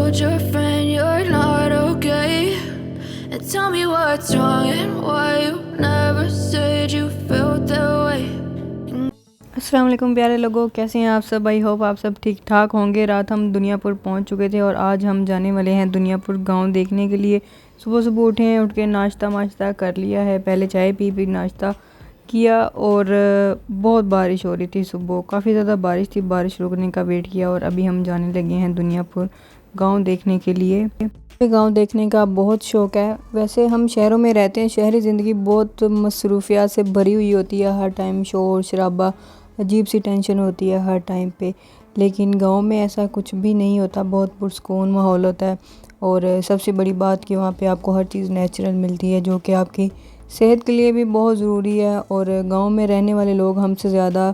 told your friend you're not okay, and tell me what's wrong and why you never said you felt that way. अस्सलाम वालेकुम प्यारे लोगों, कैसे हैं आप सब। आई होप आप सब ठीक ठाक होंगे। रात हम दुनियापुर पहुंच चुके थे और आज हम जाने वाले हैं दुनियापुर गांव देखने के लिए। सुबह सुबह उठे हैं, उठ के नाश्ता कर लिया है, पहले चाय पी नाश्ता किया और बहुत बारिश हो रही थी सुबह, काफ़ी ज़्यादा बारिश थी। बारिश रुकने का वेट किया और अभी हम जाने लगे हैं दुनियापुर गांव देखने के लिए। मुझे गांव देखने का बहुत शौक़ है। वैसे हम शहरों में रहते हैं, शहरी ज़िंदगी बहुत मसरूफियात से भरी हुई होती है। हर टाइम शोर शराबा, अजीब सी टेंशन होती है हर टाइम पे, लेकिन गांव में ऐसा कुछ भी नहीं होता। बहुत पुरसकून माहौल होता है और सबसे बड़ी बात कि वहाँ पे आपको हर चीज़ नेचुरल मिलती है, जो कि आपकी सेहत के लिए भी बहुत ज़रूरी है। और गांव में रहने वाले लोग हमसे ज़्यादा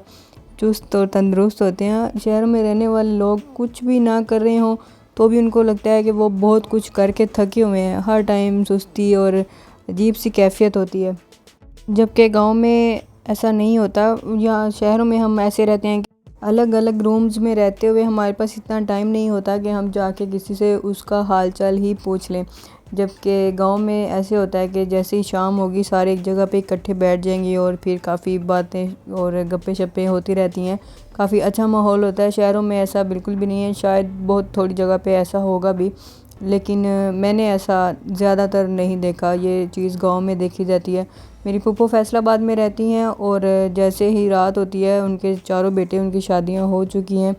चुस्त और तंदुरुस्त होते हैं। शहरों में रहने वाले लोग कुछ भी ना कर रहे हों तो भी उनको लगता है कि वो बहुत कुछ करके थके हुए हैं। हर टाइम सुस्ती और अजीब सी कैफियत होती है, जबकि गांव में ऐसा नहीं होता। या शहरों में हम ऐसे रहते हैं कि अलग अलग रूम्स में रहते हुए हमारे पास इतना टाइम नहीं होता कि हम जाके किसी से उसका हाल चाल ही पूछ लें। जबकि गांव में ऐसे होता है कि जैसे ही शाम होगी सारे एक जगह पे इकट्ठे बैठ जाएंगे और फिर काफ़ी बातें और गप्पे शप्पे होती रहती हैं। काफ़ी अच्छा माहौल होता है। शहरों में ऐसा बिल्कुल भी नहीं है। शायद बहुत थोड़ी जगह पे ऐसा होगा भी, लेकिन मैंने ऐसा ज़्यादातर नहीं देखा। ये चीज़ गांव में देखी जाती है। मेरी फूफो फैसलाबाद में रहती हैं और जैसे ही रात होती है उनके चारों बेटे, उनकी शादियां हो चुकी हैं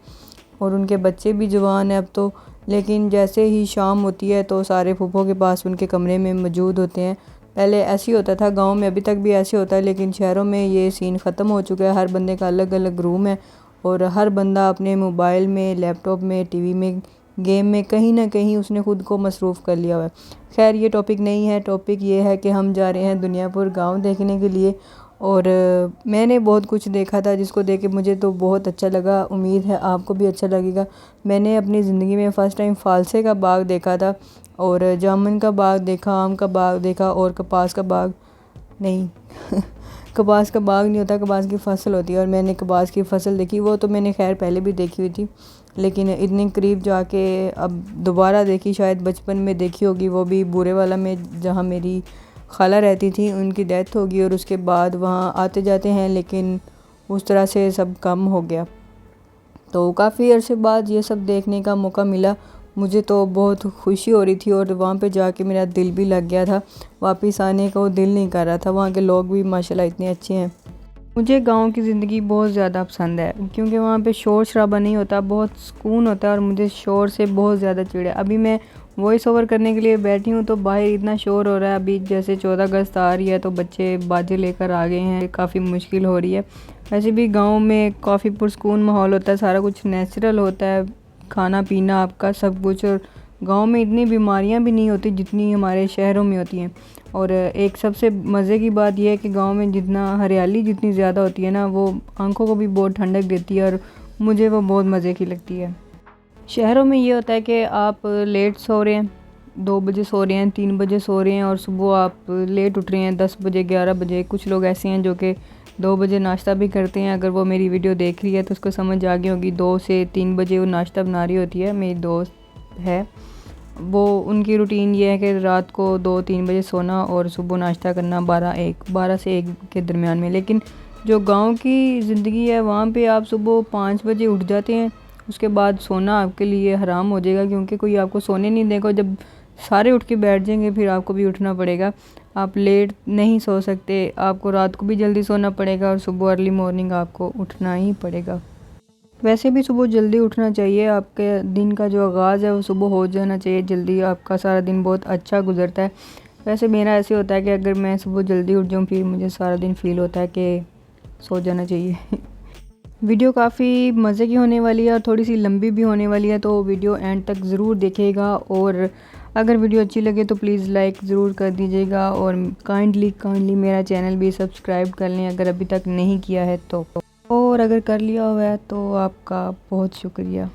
और उनके बच्चे भी जवान हैं अब तो। लेकिन जैसे ही शाम होती है तो सारे फूफो के पास उनके कमरे में मौजूद होते हैं। पहले ऐसे ही होता था गांव में, अभी तक भी ऐसे होता है, लेकिन शहरों में ये सीन ख़त्म हो चुका है। हर बंदे का अलग अलग रूम है और हर बंदा अपने मोबाइल में, लैपटॉप में, टीवी में, गेम में कहीं ना कहीं उसने ख़ुद को मसरूफ़ कर लिया हुआ है। खैर ये टॉपिक नहीं है। टॉपिक ये है कि हम जा रहे हैं दुनियापुर गांव देखने के लिए और मैंने बहुत कुछ देखा था जिसको देख के मुझे तो बहुत अच्छा लगा। उम्मीद है आपको भी अच्छा लगेगा। मैंने अपनी ज़िंदगी में फ़र्स्ट टाइम फ़ालसे का बाग देखा था और जामुन का बाग देखा, आम का बाग देखा और कपास का बाग नहीं कपास का बाग नहीं होता, कपास की फ़सल होती है। और मैंने कपास की फ़सल देखी, वो तो मैंने खैर पहले भी देखी हुई थी, लेकिन इतने करीब जाके अब दोबारा देखी। शायद बचपन में देखी होगी, वो भी बूरे वाला में, जहाँ मेरी खाला रहती थी। उनकी डेथ होगी और उसके बाद वहाँ आते जाते हैं, लेकिन उस तरह से सब कम हो गया। तो काफ़ी अरसे बाद ये सब देखने का मौका मिला। मुझे तो बहुत खुशी हो रही थी और वहाँ पे जाके मेरा दिल भी लग गया था। वापस आने का वो दिल नहीं कर रहा था। वहाँ के लोग भी माशाल्लाह इतने अच्छे हैं। मुझे गांव की ज़िंदगी बहुत ज़्यादा पसंद है क्योंकि वहाँ पे शोर शराबा नहीं होता, बहुत सुकून होता है और मुझे शोर से बहुत ज़्यादा चिढ़ है। अभी मैं वॉइस ओवर करने के लिए बैठी हूँ तो बाहर इतना शोर हो रहा है। अभी जैसे 14 अगस्त आ रही है तो बच्चे बाजे लेकर आ गए हैं, काफ़ी मुश्किल हो रही है। वैसे भी गाँव में काफ़ी पुरसकून माहौल होता है, सारा कुछ नेचुरल होता है, खाना पीना आपका सब कुछ। और गांव में इतनी बीमारियां भी नहीं होती जितनी हमारे शहरों में होती हैं। और एक सबसे मज़े की बात यह है कि गांव में जितना हरियाली जितनी ज़्यादा होती है ना, वो आंखों को भी बहुत ठंडक देती है और मुझे वो बहुत मज़े की लगती है। शहरों में ये होता है कि आप लेट सो रहे हैं, 2 बजे सो रहे हैं, 3 बजे सो रहे हैं और सुबह आप लेट उठ रहे हैं, 10 बजे 11 बजे। कुछ लोग ऐसे हैं जो कि 2 बजे नाश्ता भी करते हैं। अगर वो मेरी वीडियो देख रही है तो उसको समझ आ गई होगी, 2 से 3 बजे वो नाश्ता बना रही होती है। मेरी दोस्त है, वो उनकी रूटीन ये है कि रात को 2-3 बजे सोना और सुबह नाश्ता करना 12 से 1 के दरमियान में। लेकिन जो गांव की ज़िंदगी है वहाँ पे आप सुबह 5 बजे उठ जाते हैं, उसके बाद सोना आपके लिए हराम हो जाएगा क्योंकि कोई आपको सोने नहीं देगा। जब सारे उठ के बैठ जाएंगे फिर आपको भी उठना पड़ेगा। आप लेट नहीं सो सकते, आपको रात को भी जल्दी सोना पड़ेगा और सुबह अर्ली मॉर्निंग आपको उठना ही पड़ेगा। वैसे भी सुबह जल्दी उठना चाहिए, आपके दिन का जो आगाज़ है वो सुबह हो जाना चाहिए जल्दी, आपका सारा दिन बहुत अच्छा गुजरता है। वैसे मेरा ऐसे होता है कि अगर मैं सुबह जल्दी उठ जाऊँ फिर मुझे सारा दिन फ़ील होता है कि सो जाना चाहिए वीडियो काफ़ी मज़े की होने वाली है और थोड़ी सी लंबी भी होने वाली है, तो वीडियो एंड तक ज़रूर देखिएगा। और अगर वीडियो अच्छी लगे तो प्लीज़ लाइक ज़रूर कर दीजिएगा और काइंडली मेरा चैनल भी सब्सक्राइब कर लें अगर अभी तक नहीं किया है तो, और अगर कर लिया हुआ है तो आपका बहुत शुक्रिया।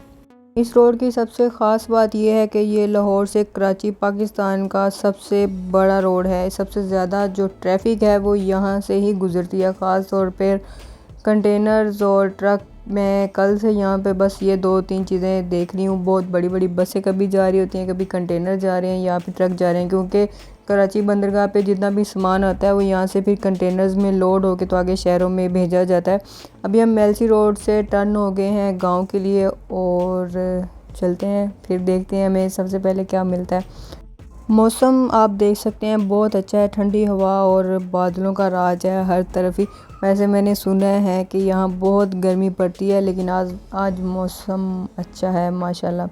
इस रोड की सबसे ख़ास बात यह है कि ये लाहौर से कराची पाकिस्तान का सबसे बड़ा रोड है। सबसे ज़्यादा जो ट्रैफिक है वो यहाँ से ही गुज़रती है। ख़ास तौर पर कंटेनर्स और ट्रक मैं कल से यहाँ पे बस ये 2-3 चीज़ें देख रही हूँ। बहुत बड़ी बड़ी बसें कभी जा रही होती हैं, कभी कंटेनर जा रहे हैं या फिर ट्रक जा रहे हैं, क्योंकि कराची बंदरगाह पे जितना भी सामान आता है वो यहाँ से फिर कंटेनर्स में लोड होके तो आगे शहरों में भेजा जाता है। अभी हम मेलसी रोड से टर्न हो गए हैं गाँव के लिए और चलते हैं, फिर देखते हैं हमें सबसे पहले क्या मिलता है। मौसम आप देख सकते हैं बहुत अच्छा है, ठंडी हवा और बादलों का राज है हर तरफ ही। वैसे मैंने सुना है कि यहाँ बहुत गर्मी पड़ती है, लेकिन आज मौसम अच्छा है माशाल्लाह।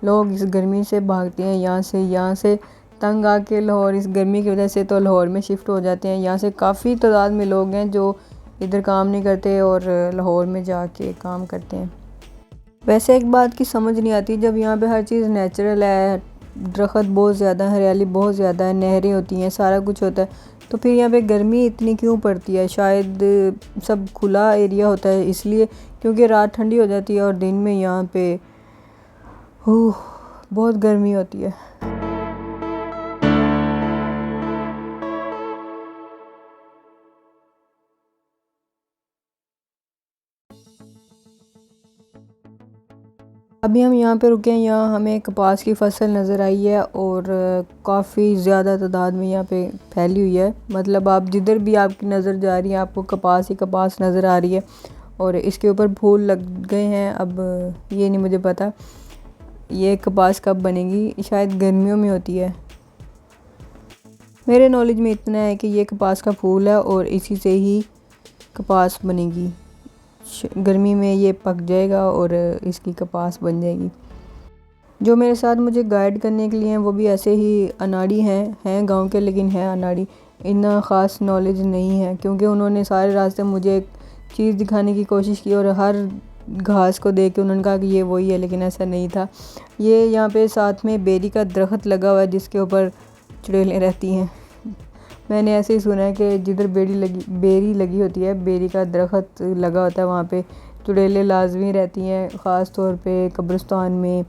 लोग इस गर्मी से भागते हैं यहाँ से तंग आके लाहौर, इस गर्मी की वजह से तो लाहौर में शिफ्ट हो जाते हैं। यहाँ से काफ़ी तादाद में लोग हैं जो इधर काम नहीं करते और लाहौर में जाके काम करते हैं। वैसे एक बात की समझ नहीं आती, जब यहाँ पे हर चीज़ नेचुरल है, दरख्त बहुत ज़्यादा, हरियाली बहुत ज़्यादा है, नहरें होती हैं, सारा कुछ होता है, तो फिर यहाँ पे गर्मी इतनी क्यों पड़ती है? शायद सब खुला एरिया होता है इसलिए, क्योंकि रात ठंडी हो जाती है और दिन में यहाँ पे बहुत गर्मी होती है। अभी हम यहाँ पे रुके हैं, यहाँ हमें कपास की फसल नज़र आई है और काफ़ी ज़्यादा तादाद में यहाँ पे फैली हुई है। मतलब आप जिधर भी आपकी नज़र जा रही है आपको कपास ही कपास नज़र आ रही है और इसके ऊपर फूल लग गए हैं। अब ये नहीं मुझे पता ये कपास कब बनेगी, शायद गर्मियों में होती है। मेरे नॉलेज में इतना है कि ये कपास का फूल है और इसी से ही कपास बनेगी। गर्मी में ये पक जाएगा और इसकी कपास बन जाएगी। जो मेरे साथ मुझे गाइड करने के लिए हैं वो भी ऐसे ही अनाड़ी हैं गांव के, लेकिन हैं अनाड़ी, इतना ख़ास नॉलेज नहीं है, क्योंकि उन्होंने सारे रास्ते मुझे एक चीज़ दिखाने की कोशिश की और हर घास को देख के उन्होंने कहा कि ये वही है, लेकिन ऐसा नहीं था। ये यहाँ पे साथ में बेरी का दरख्त लगा हुआ है जिसके ऊपर चुड़ैलें रहती हैं। मैंने ऐसे ही सुना है कि जिधर बेरी लगी होती है, बेरी का दरख्त लगा होता है, वहाँ पे चुड़ैलें लाजमी रहती हैं, ख़ास तौर पे कब्रिस्तान में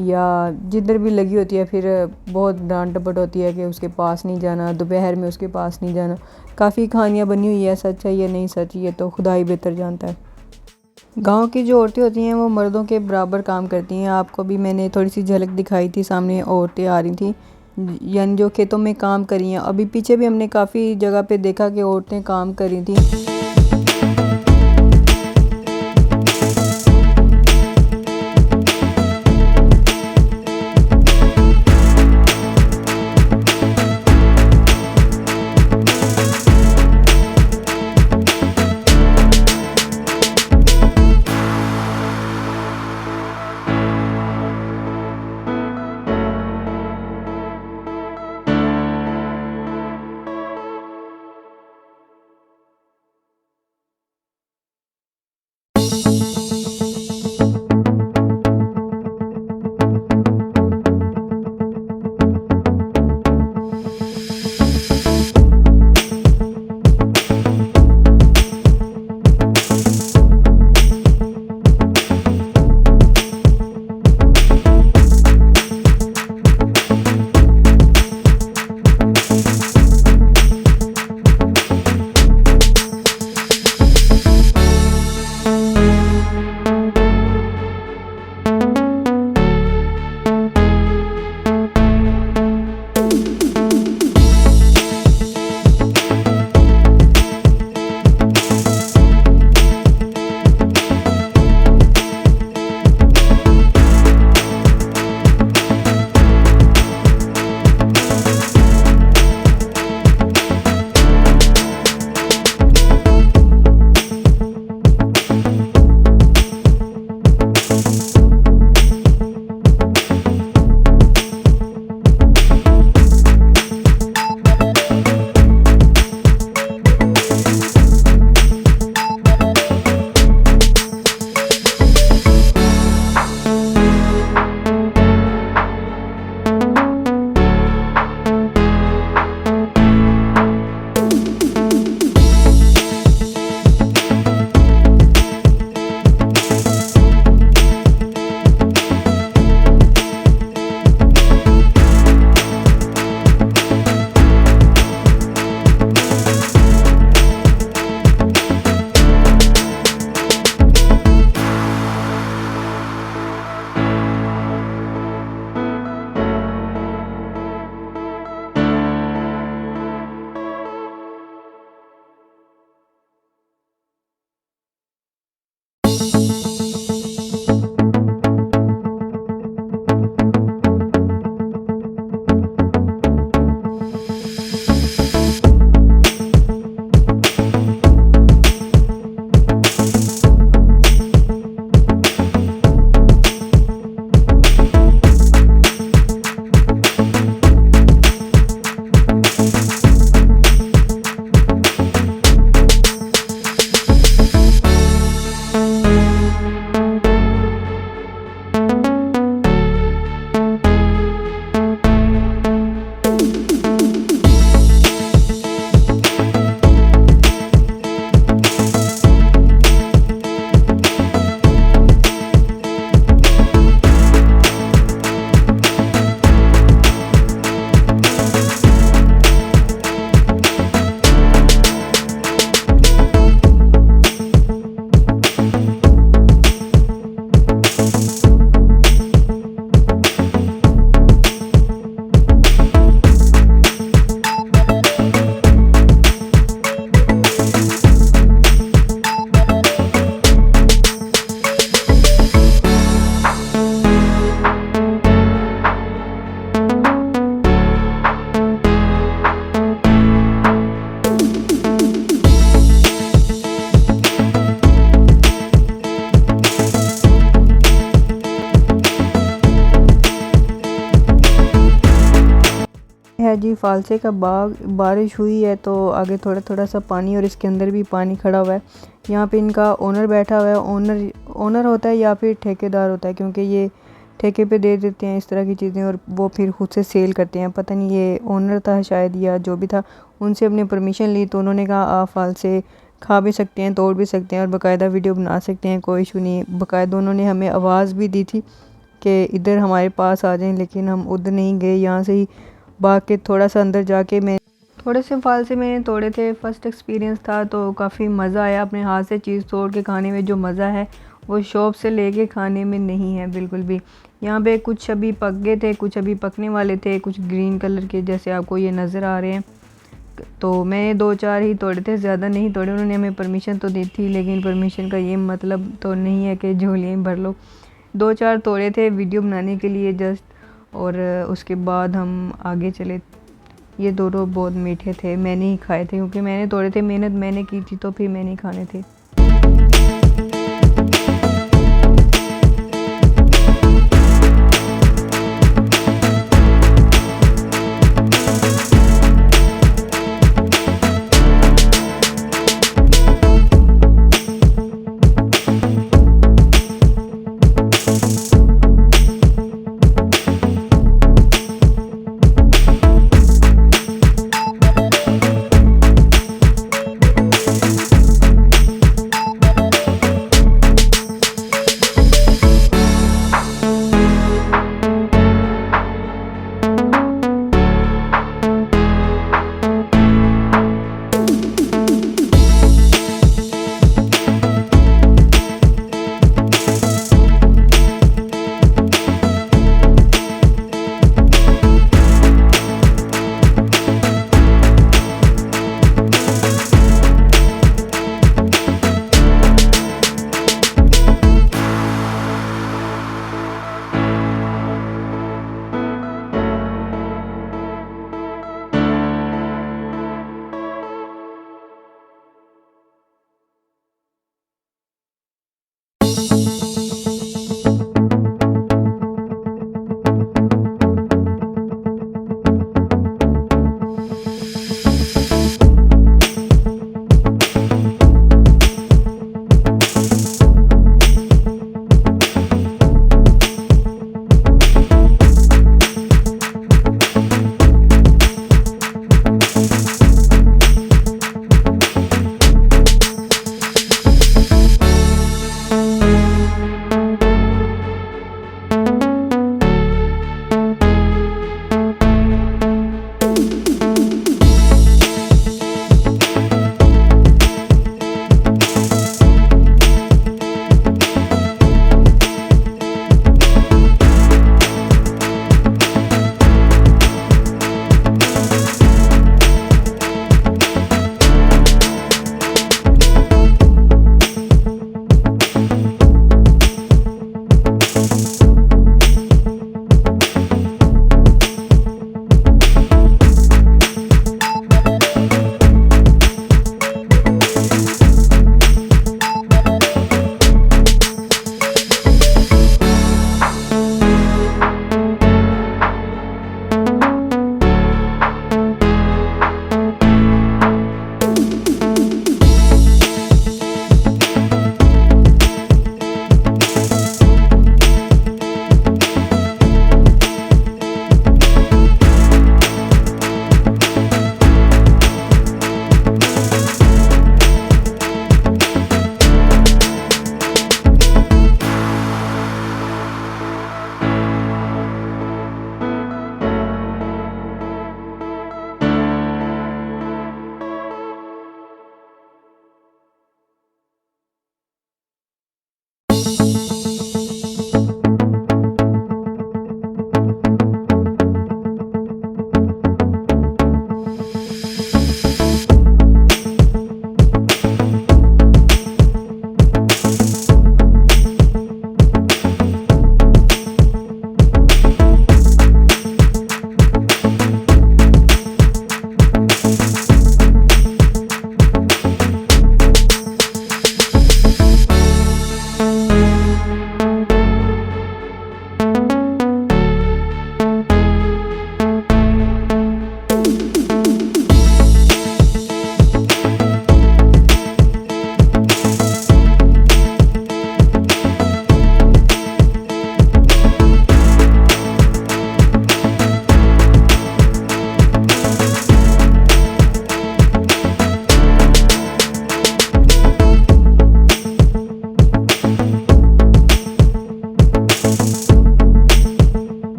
या जिधर भी लगी होती है। फिर बहुत डांट डपट होती है कि उसके पास नहीं जाना, दोपहर में उसके पास नहीं जाना। काफ़ी कहानियाँ बनी हुई है, सच है या नहीं सच ये तो खुदा ही बेहतर जानता है। गांव की जो औरतें होती हैं वो मर्दों के बराबर काम करती हैं। आपको भी मैंने थोड़ी सी झलक दिखाई थी, सामने औरतें आ रही थी यानी जो खेतों में काम कर रही हैं। अभी पीछे भी हमने काफ़ी जगह पे देखा कि औरतें काम कर रही थी। है जी फालसे का बाग। बारिश हुई है तो आगे थोड़ा थोड़ा सा पानी और इसके अंदर भी पानी खड़ा हुआ है। यहाँ पे इनका ओनर बैठा हुआ है। ओनर होता है या फिर ठेकेदार होता है, क्योंकि ये ठेके पे दे देते हैं इस तरह की चीज़ें और वो फिर खुद से सेल करते हैं। पता नहीं ये ओनर था शायद या जो भी था, उनसे अपनी परमिशन ली तो उन्होंने कहा आप फालसे खा भी सकते हैं, तोड़ भी सकते हैं और बाकायदा वीडियो बना सकते हैं, कोई इशू नहीं। बाकायदा उन्होंने हमें आवाज़ भी दी थी कि इधर हमारे पास आ जाएं, लेकिन हम उधर नहीं गए। यहाँ से ही भाग के थोड़ा सा अंदर जाके मैं थोड़े से फालसे मैंने तोड़े थे। फर्स्ट एक्सपीरियंस था तो काफ़ी मज़ा आया। अपने हाथ से चीज़ तोड़ के खाने में जो मज़ा है वो शॉप से लेके खाने में नहीं है बिल्कुल भी। यहाँ पे कुछ अभी पक गए थे, कुछ अभी पकने वाले थे, कुछ ग्रीन कलर के जैसे आपको ये नज़र आ रहे हैं। तो मैंने 2-4 ही तोड़े थे, ज़्यादा नहीं तोड़े। उन्होंने हमें परमिशन तो दी थी, लेकिन परमिशन का ये मतलब तो नहीं है कि झोलियाँ भर लो। 2-4 तोड़े थे वीडियो बनाने के लिए जस्ट, और उसके बाद हम आगे चले। ये दोनों बहुत मीठे थे, मैंने ही खाए थे क्योंकि मैंने तोड़े थे, मेहनत मैंने की थी तो फिर मैंने ही खाने थे।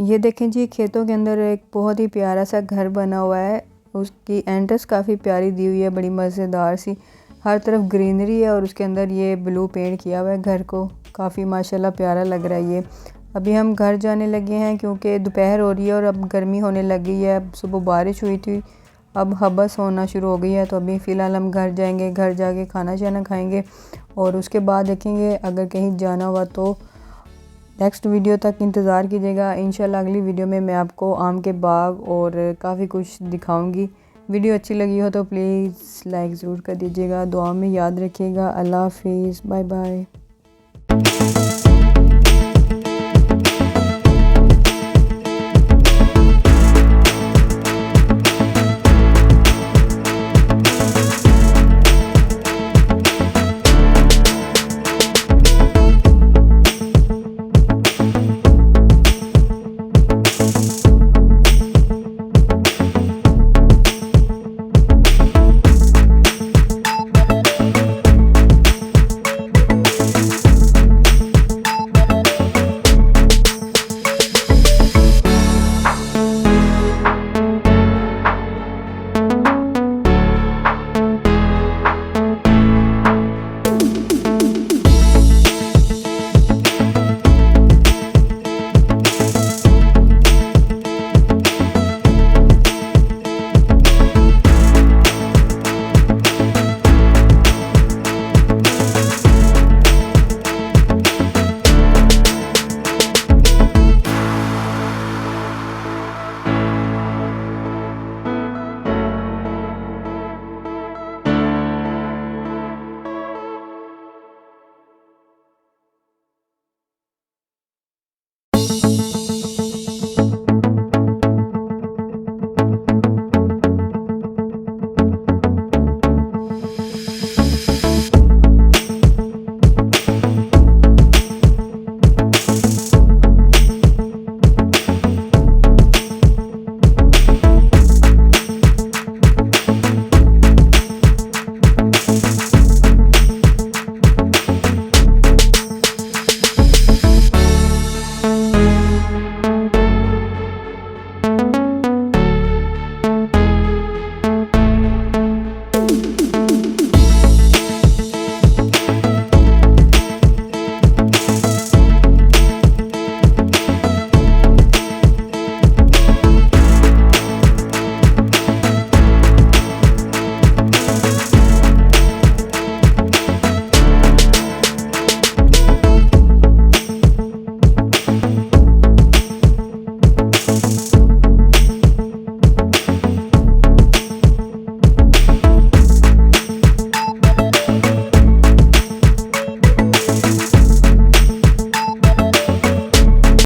ये देखें जी, खेतों के अंदर एक बहुत ही प्यारा सा घर बना हुआ है। उसकी एंट्रेंस काफ़ी प्यारी दी हुई है, बड़ी मज़ेदार सी। हर तरफ ग्रीनरी है और उसके अंदर ये ब्लू पेंट किया हुआ है घर को। काफ़ी माशाल्लाह प्यारा लग रहा है ये। अभी हम घर जाने लगे हैं क्योंकि दोपहर हो रही है और अब गर्मी होने लगी है। सुबह बारिश हुई थी, अब हबस होना शुरू हो गई है। तो अभी फ़िलहाल हम घर जाएंगे, घर जाके खाना शाना खाएंगे और उसके बाद देखेंगे अगर कहीं जाना हुआ तो नेक्स्ट वीडियो तक इंतज़ार कीजिएगा। इंशाल्लाह अगली वीडियो में मैं आपको आम के बाग और काफ़ी कुछ दिखाऊंगी। वीडियो अच्छी लगी हो तो प्लीज़ लाइक ज़रूर कर दीजिएगा। दुआ में याद रखिएगा। अल्लाह हाफिज़, बाय बाय।